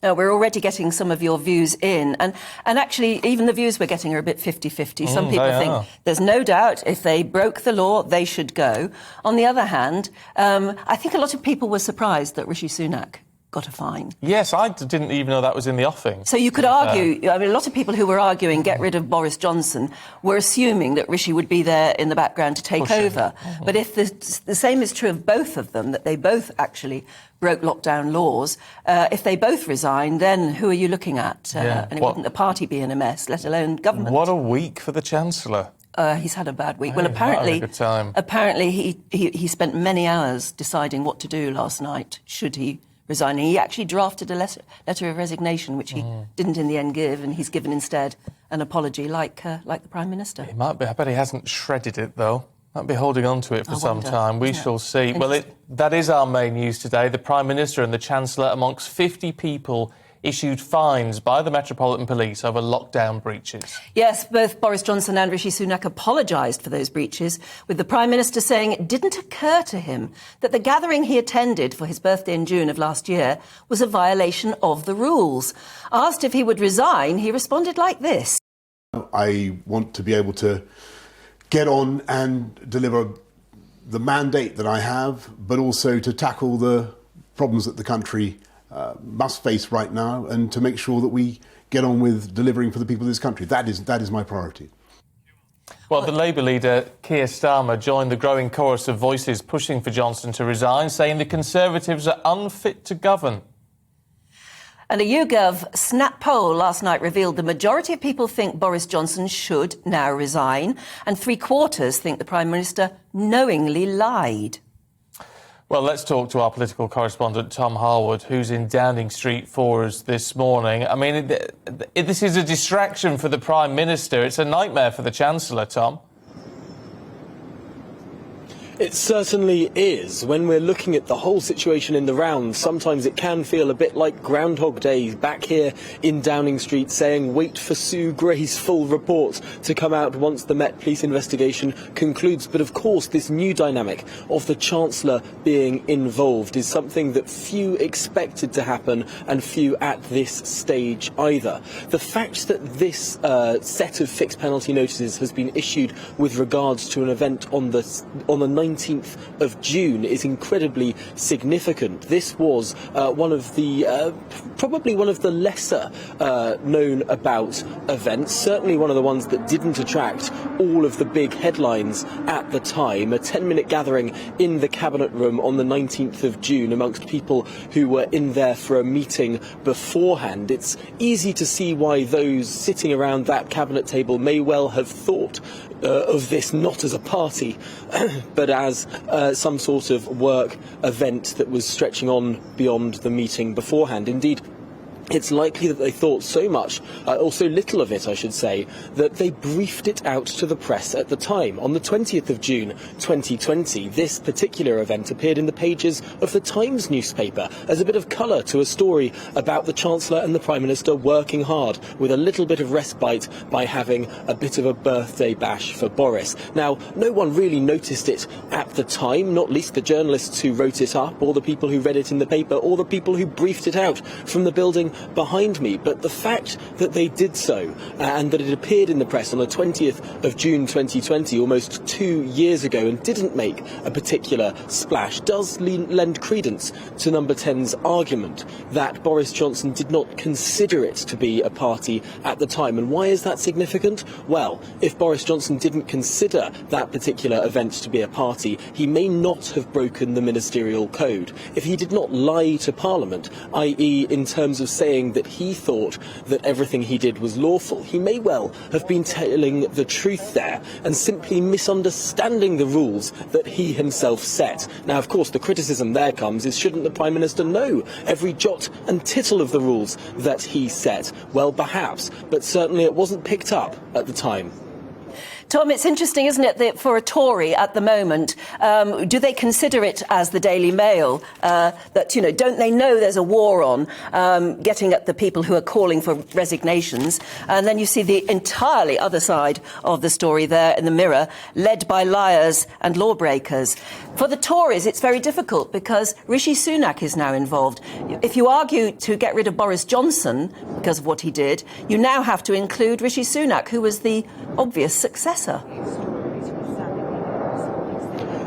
We're already getting some of your views in. And actually, even the views we're getting are a bit 50-50. Some people think there's no doubt if they broke the law, they should go. On the other hand, I think a lot of people were surprised that Rishi Sunak got a fine. Yes, I didn't even know that was in the offing. So you could argue, I mean, a lot of people who were arguing get rid of Boris Johnson were assuming that Rishi would be there in the background to take over. But if the same is true of both of them, that they both actually broke lockdown laws, if they both resign, then who are you looking at? And it wouldn't the party be in a mess, let alone government. What a week for the Chancellor. He's had a bad week. Well, apparently he spent many hours deciding what to do last night, should he resign. He actually drafted a letter of resignation, which he didn't in the end give, and he's given instead an apology, like the Prime Minister. He might be. I bet he hasn't shredded it, though. Might be holding on to it for some time. We shall see. Well, that is our main news today. The Prime Minister and the Chancellor, amongst 50 people, issued fines by the Metropolitan Police over lockdown breaches. Yes, both Boris Johnson and Rishi Sunak apologised for those breaches, with the Prime Minister saying it didn't occur to him that the gathering he attended for his birthday in June of last year was a violation of the rules. Asked if he would resign, he responded like this. I want to be able to get on and deliver the mandate that I have, but also to tackle the problems that the country must face right now, and to make sure that we get on with delivering for the people of this country. That is my priority. Well, the Labour leader, Keir Starmer, joined the growing chorus of voices pushing for Johnson to resign, saying the Conservatives are unfit to govern. And a YouGov Snap poll last night revealed the majority of people think Boris Johnson should now resign, and 3/4 think the Prime Minister knowingly lied. Well, let's talk to our political correspondent, Tom Harwood, who's in Downing Street for us this morning. I mean, this is a distraction for the Prime Minister. It's a nightmare for the Chancellor, Tom. It certainly is. When we're looking at the whole situation in the round, sometimes it can feel a bit like Groundhog Day back here in Downing Street, saying wait for Sue Gray's full report to come out once the Met Police investigation concludes. But of course, this new dynamic of the Chancellor being involved is something that few expected to happen, and few at this stage either. The fact that this set of fixed penalty notices has been issued with regards to an event on the 19th of June is incredibly significant. This was one of the probably one of the lesser known about events, certainly one of the ones that didn't attract all of the big headlines at the time. A 10-minute gathering in the Cabinet Room on the 19th of June amongst people who were in there for a meeting beforehand. It's easy to see why those sitting around that cabinet table may well have thought of this not as a party, but as some sort of work event that was stretching on beyond the meeting beforehand. Indeed, it's likely that they thought so much, or so little of it, I should say, that they briefed it out to the press at the time. On the 20th of June 2020, this particular event appeared in the pages of the Times newspaper as a bit of colour to a story about the Chancellor and the Prime Minister working hard, with a little bit of respite by having a bit of a birthday bash for Boris. Now, no one really noticed it at the time, not least the journalists who wrote it up, or the people who read it in the paper, or the people who briefed it out from the building behind me. But the fact that they did so, and that it appeared in the press on the 20th of June 2020, almost 2 years ago, and didn't make a particular splash, does lend credence to Number 10's argument that Boris Johnson did not consider it to be a party at the time. And why is that significant? Well, if Boris Johnson didn't consider that particular event to be a party, he may not have broken the ministerial code. If he did not lie to Parliament, i.e. in terms of saying that he thought that everything he did was lawful, he may well have been telling the truth there and simply misunderstanding the rules that he himself set. Now, of course, the criticism there comes is, shouldn't the Prime Minister know every jot and tittle of the rules that he set? Well, perhaps, but certainly it wasn't picked up at the time. Tom, it's interesting, isn't it, that for a Tory at the moment, do they consider it as the Daily Mail, that, you know, don't they know there's a war on, getting at the people who are calling for resignations? And then you see the entirely other side of the story there in the Mirror, led by liars and lawbreakers. For the Tories, it's very difficult because Rishi Sunak is now involved. If you argue to get rid of Boris Johnson because of what he did, you now have to include Rishi Sunak, who was the obvious successor.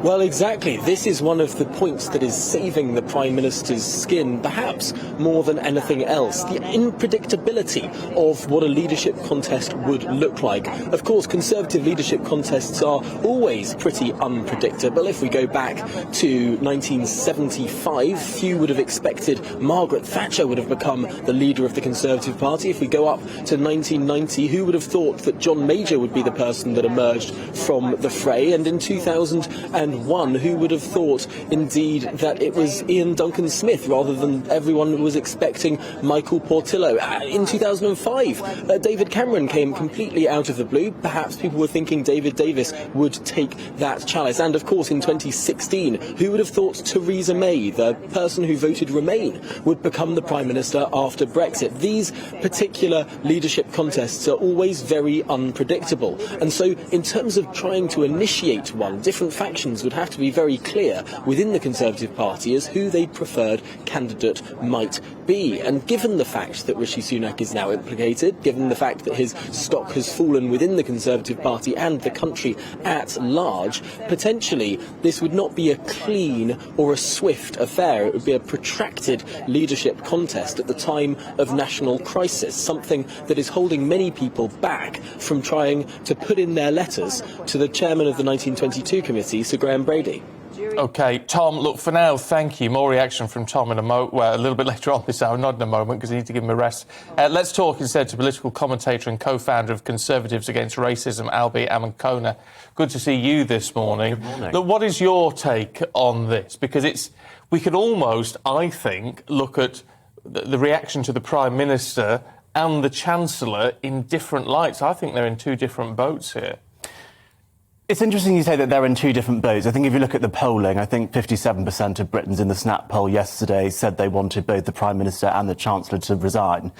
Well, exactly. This is one of the points that is saving the Prime Minister's skin, perhaps more than anything else. The unpredictability of what a leadership contest would look like. Of course, Conservative leadership contests are always pretty unpredictable. If we go back to 1975, few would have expected Margaret Thatcher would have become the leader of the Conservative Party. If we go up to 1990, who would have thought that John Major would be the person that emerged from the fray? And in 2001, who would have thought, indeed, that it was Ian Duncan Smith rather than everyone was expecting Michael Portillo? In 2005, David Cameron came completely out of the blue. Perhaps people were thinking David Davis would take that chalice. And, of course, in 2016, who would have thought Theresa May, the person who voted Remain, would become the Prime Minister after Brexit? These particular leadership contests are always very unpredictable. And so, in terms of trying to initiate one, different factions would have to be very clear within the Conservative Party as who their preferred candidate might be. And given the fact that Rishi Sunak is now implicated, given the fact that his stock has fallen within the Conservative Party and the country at large, potentially this would not be a clean or a swift affair. It would be a protracted leadership contest at the time of national crisis, something that is holding many people back from trying to put in their letters to the chairman of the 1922 committee, Sir Graham Brady. OK, Tom, look, for now, thank you. More reaction from Tom in a little bit later on this hour, not in a moment, because I need to give him a rest. Let's talk instead to political commentator and co-founder of Conservatives Against Racism, Albie Amankona. Good to see you this morning. Good morning. Look, what is your take on this? Because we could almost, I think, look at the reaction to the Prime Minister and the Chancellor in different lights. I think they're in two different boats here. It's interesting you say that they're in two different boats. I think if you look at the polling, I think 57% of Britons in the Snap poll yesterday said they wanted both the Prime Minister and the Chancellor to resign.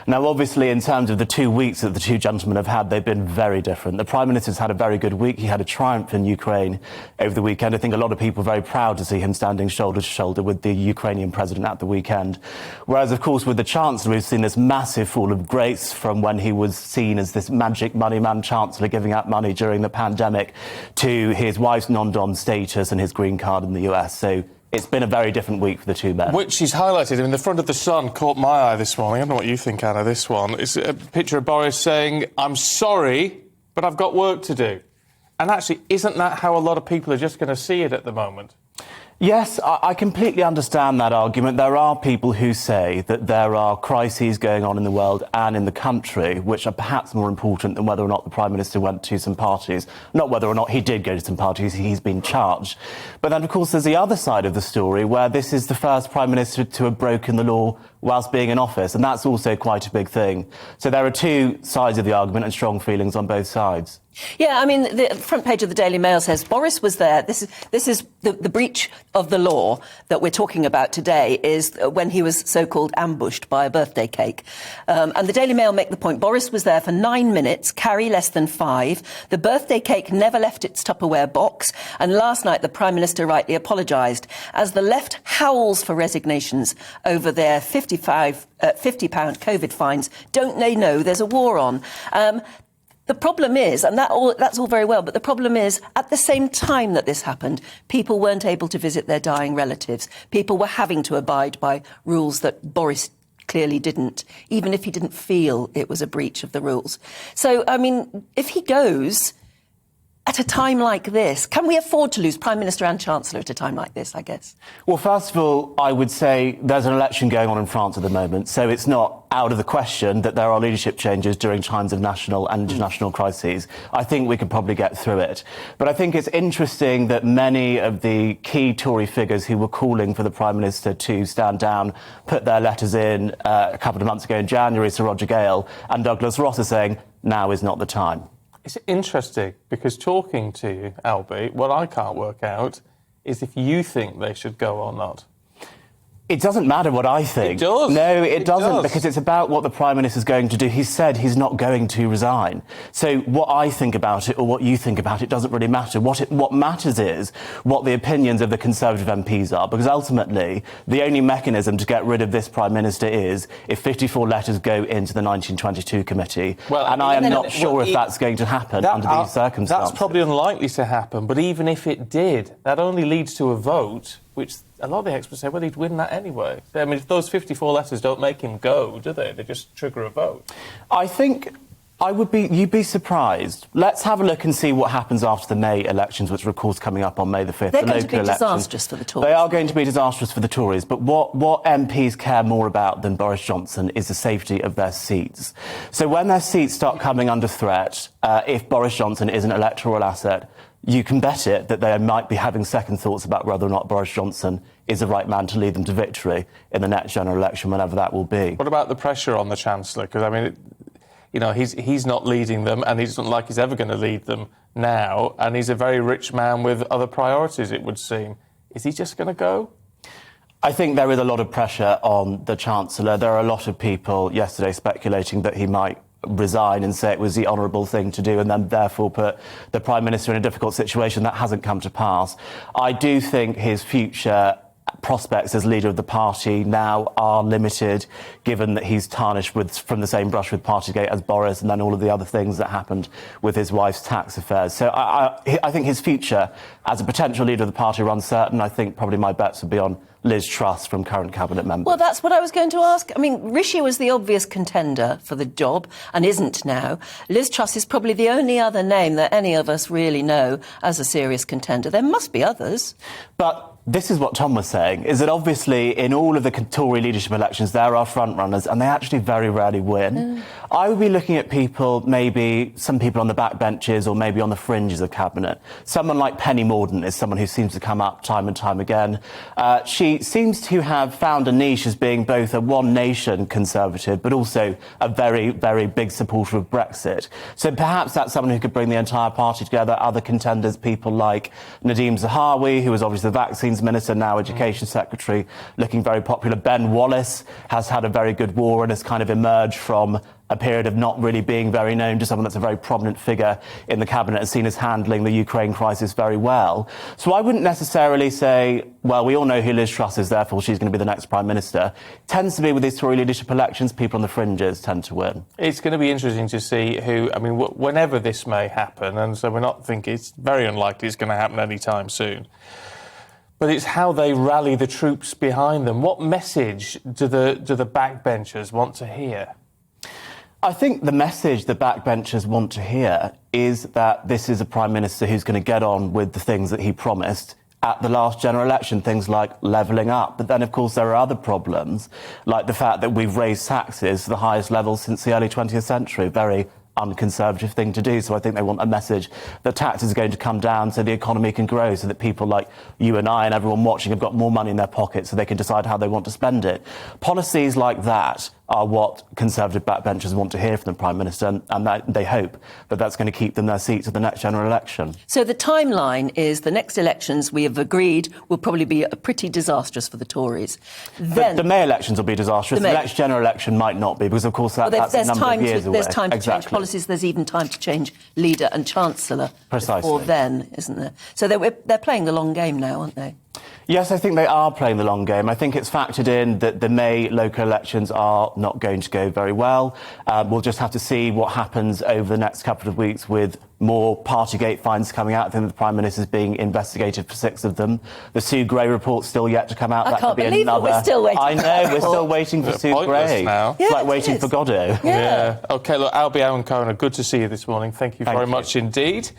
Now, obviously, in terms of the 2 weeks that the two gentlemen have had, they've been very different. The Prime Minister's had a very good week. He had a triumph in Ukraine over the weekend. I think a lot of people are very proud to see him standing shoulder to shoulder with the Ukrainian president at the weekend. Whereas, of course, with the Chancellor, we've seen this massive fall of grace from when he was seen as this magic money man Chancellor giving out money during the pandemic to his wife's non-dom status and his green card in the US. So it's been a very different week for the two men. Which he's highlighted. I mean, the front of the Sun caught my eye this morning. I don't know what you think, Anna, this one. It's a picture of Boris saying, "I'm sorry, but I've got work to do." And actually, isn't that how a lot of people are just going to see it at the moment? Yes, I completely understand that argument. There are people who say that there are crises going on in the world and in the country which are perhaps more important than whether or not the Prime Minister went to some parties. Not whether or not he did go to some parties, he's been charged. But then, of course, there's the other side of the story where this is the first Prime Minister to have broken the law whilst being in office, and that's also quite a big thing. So there are two sides of the argument and strong feelings on both sides. Yeah, I mean, the front page of the Daily Mail says Boris was there. This is the breach of the law that we're talking about today is when he was so-called ambushed by a birthday cake. And the Daily Mail make the point, Boris was there for 9 minutes, carry less than 5. The birthday cake never left its Tupperware box. And last night, the Prime Minister rightly apologised as the left howls for resignations over their £50 COVID fines. Don't they know there's a war on? The problem is, and that's all very well, but the problem is, at the same time that this happened, people weren't able to visit their dying relatives. People were having to abide by rules that Boris clearly didn't, even if he didn't feel it was a breach of the rules. So, I mean, if he goes at a time like this, can we afford to lose Prime Minister and Chancellor at a time like this, I guess? Well, first of all, I would say there's an election going on in France at the moment, so it's not out of the question that there are leadership changes during times of national and international crises. I think we could probably get through it. But I think it's interesting that many of the key Tory figures who were calling for the Prime Minister to stand down put their letters in a couple of months ago in January, Sir Roger Gale and Douglas Ross are saying now is not the time. It's interesting because talking to you, Albie, what I can't work out is if you think they should go or not. It doesn't matter what I think. It does. No, it doesn't, does. because it's about what the Prime Minister's going to do. He said he's not going to resign. So what I think about it or what you think about it doesn't really matter. What matters is what the opinions of the Conservative MPs are, because ultimately the only mechanism to get rid of this Prime Minister is if 54 letters go into the 1922 committee. Well, and I am not sure if that's going to happen under these circumstances. That's probably unlikely to happen, but even if it did, that only leads to a vote, which a lot of the experts say, well, he'd win that anyway. I mean, if those 54 letters don't make him go, do they? They just trigger a vote. I think you'd be surprised. Let's have a look and see what happens after the May elections, which are, of course, coming up on May the 5th. They're going to be disastrous for the Tories. They are going to be disastrous for the Tories, but what MPs care more about than Boris Johnson is the safety of their seats. So when their seats start coming under threat, if Boris Johnson is an electoral asset, you can bet it that they might be having second thoughts about whether or not Boris Johnson is the right man to lead them to victory in the next general election, whenever that will be. What about the pressure on the Chancellor? Because, I mean, he's not leading them, and he doesn't like he's ever going to lead them now, and he's a very rich man with other priorities, it would seem. Is he just going to go? I think there is a lot of pressure on the Chancellor. There are a lot of people yesterday speculating that he might resign and say it was the honourable thing to do and then therefore put the Prime Minister in a difficult situation. That hasn't come to pass. I do think his future prospects as leader of the party now are limited, given that he's tarnished from the same brush with Partygate as Boris and then all of the other things that happened with his wife's tax affairs. So I think his future as a potential leader of the party are uncertain. I think probably my bets would be on Liz Truss from current cabinet members. Well, that's what I was going to ask. I mean, Rishi was the obvious contender for the job and isn't now. Liz Truss is probably the only other name that any of us really know as a serious contender. There must be others. But this is what Tom was saying, is that obviously in all of the Tory leadership elections there are front-runners and they actually very rarely win. I would be looking at people, maybe some people on the backbenches or maybe on the fringes of cabinet. Someone like Penny Mordaunt is someone who seems to come up time and time again. She seems to have found a niche as being both a one-nation Conservative but also a very, very big supporter of Brexit. So perhaps that's someone who could bring the entire party together. Other contenders, people like Nadhim Zahawi, who was obviously the Vaccines Minister, now Education Secretary, looking very popular. Ben Wallace has had a very good war and has kind of emerged from a period of not really being very known to someone that's a very prominent figure in the cabinet and seen as handling the Ukraine crisis very well. So I wouldn't necessarily say, well, we all know who Liz Truss is, therefore she's going to be the next Prime Minister. It tends to be with these Tory leadership elections, people on the fringes tend to win. It's going to be interesting to see who, I mean, whenever this may happen, and so we're not thinking, it's very unlikely it's going to happen anytime soon. But it's how they rally the troops behind them. What message do the backbenchers want to hear? I think the message the backbenchers want to hear is that this is a Prime Minister who's going to get on with the things that he promised at the last general election, things like levelling up. But then, of course, there are other problems, like the fact that we've raised taxes to the highest levels since the early 20th century. Very unconservative thing to do. So I think they want a message that taxes are going to come down so the economy can grow, so that people like you and I and everyone watching have got more money in their pockets so they can decide how they want to spend it. Policies like that are what Conservative backbenchers want to hear from the Prime Minister, and that they hope that that's going to keep them their seats at the next general election. So the timeline is the next elections, we have agreed, will probably be pretty disastrous for the Tories. Then The May elections will be disastrous. The next general election might not be, because, of course, that's a number of years away. There's time to change policies. There's even time to change leader and chancellor before then, isn't there? So they're playing the long game now, aren't they? Yes, I think they are playing the long game. I think it's factored in that the May local elections are not going to go very well. We'll just have to see what happens over the next couple of weeks with more Partygate fines coming out. I think the Prime Minister is being investigated for 6 of them. The Sue Gray report's still yet to come out. I can't believe it. We're still waiting. I know, we're still waiting for Sue Gray. Now. It's like waiting for Godot. Yeah. OK, look, Albie Amankona, good to see you this morning. Thank you very much indeed.